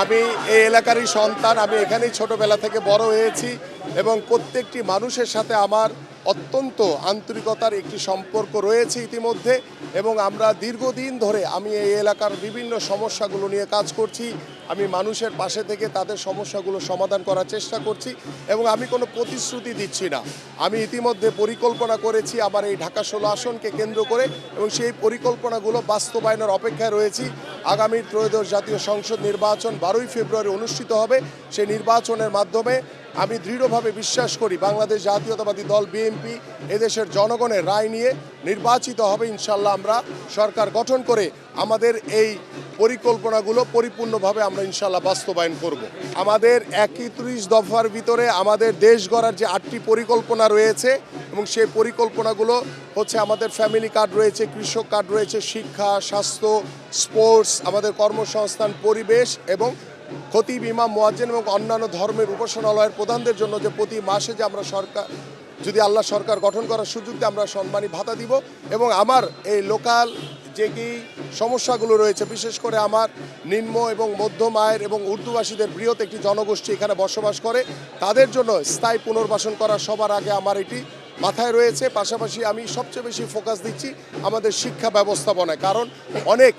আমি এই এলাকারই সন্তান, আমি এখানেই ছোটবেলা থেকে বড় হয়েছি এবং প্রত্যেকটি মানুষের সাথে আমার অত্যন্ত আন্তরিকতার একটি সম্পর্ক রয়েছে ইতিমধ্যে এবং আমরা দীর্ঘদিন ধরে আমি এই এলাকার বিভিন্ন সমস্যাগুলো নিয়ে কাজ করছি। আমি মানুষের পাশে থেকে তাদের সমস্যাগুলো সমাধান করার চেষ্টা করছি এবং আমি কোনো প্রতিশ্রুতি দিচ্ছি না। আমি ইতিমধ্যে পরিকল্পনা করেছি আমার এই ঢাকা 16 আসনকে কেন্দ্র করে এবং সেই পরিকল্পনাগুলো বাস্তবায়নের অপেক্ষায় রয়েছি। আগামী ত্রয়োদশ জাতীয় সংসদ নির্বাচন 12ই ফেব্রুয়ারি অনুষ্ঠিত হবে। সেই নির্বাচনের মাধ্যমে আমি দৃঢ়ভাবে বিশ্বাস করি বাংলাদেশ জাতীয়তাবাদী দল বিএনপি এদেশের জনগণের রায় নিয়ে নির্বাচিত হবে। ইনশাল্লাহ আমরা সরকার গঠন করে আমাদের এই পরিকল্পনাগুলো পরিপূর্ণভাবে আমরা ইনশাল্লাহ বাস্তবায়ন করব। আমাদের 31 দফার ভিতরে আমাদের দেশ গড়ার যে 8টি পরিকল্পনা রয়েছে এবং সেই পরিকল্পনাগুলো হচ্ছে আমাদের ফ্যামিলি কার্ড রয়েছে, কৃষক কার্ড রয়েছে, শিক্ষা, স্বাস্থ্য, স্পোর্টস, আমাদের কর্মসংস্থান, পরিবেশ এবং খতিব, ইমাম, মুয়াজ্জিন এবং অন্যান্য ধর্মের উপাসনালয়ের প্রধানদের জন্য যে প্রতি মাসে যে আমরা সরকার যদি আল্লাহ সরকার গঠন করার সুযোগ দিয়ে আমরা সম্মানী ভাতা দিব এবং আমার এই লোকাল যে কি সমস্যাগুলো রয়েছে বিশেষ করে আমার নিম্ন এবং মধ্যম আয়ের এবং উর্দুভাষীদের বৃহৎ একটি জনগোষ্ঠী এখানে বসবাস করে তাদের জন্য স্থায়ী পুনর্বাসন করা সবার আগে আমার এটি মাথায় রয়েছে। পাশাপাশি আমি সবচেয়ে বেশি ফোকাস দিচ্ছি আমাদের শিক্ষা ব্যবস্থাপনায়, কারণ অনেক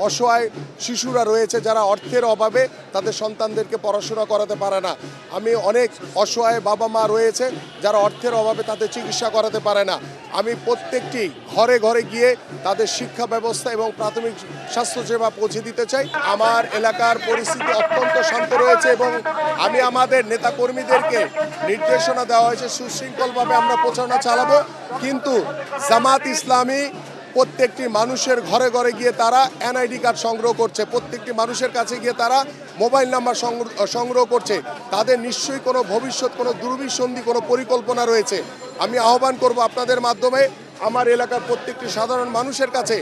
অসহায় শিশুরা রয়েছে যারা অর্থের অভাবে তাদের সন্তানদেরকে পড়াশোনা করাতে পারে না। আমি অনেক অসহায় বাবা মা রয়েছে যারা অর্থের অভাবে তাদের চিকিৎসা করাতে পারে না। আমি প্রত্যেকটি ঘরে ঘরে গিয়ে তাদের শিক্ষা ব্যবস্থা এবং প্রাথমিক স্বাস্থ্যসেবা পৌঁছে দিতে চাই। আমার এলাকার পরিস্থিতি অত্যন্ত শান্ত রয়েছে এবং আমি আমাদের নেতাকর্মীদেরকে নির্দেশনা দেওয়া হয়েছে সুশৃঙ্খলভাবে আমরা প্রচারণা চালাবো, কিন্তু জামাত ইসলামী প্রত্যেকটি মানুষের ঘরে ঘরে গিয়ে তারা এনআইডি কার্ড সংগ্রহ করছে, প্রত্যেকটি মানুষের কাছে গিয়ে তারা মোবাইল নাম্বার সংগ্রহ করছে। তাদের নিশ্চয়ই কোনো ভবিষ্যৎ, কোনো দুর্বিসন্ধি, কোনো পরিকল্পনা রয়েছে। আমি আহ্বান করব আপনাদের মাধ্যমে আমার এলাকার প্রত্যেকটি সাধারণ মানুষের কাছে,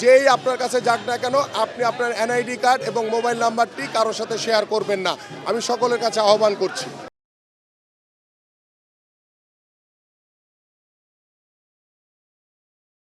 যেই আপনার কাছে যাক না কেন আপনি আপনার এনআইডি কার্ড এবং মোবাইল নাম্বারটি কারোর সাথে শেয়ার করবেন না। আমি সকলের কাছে আহ্বান করছি।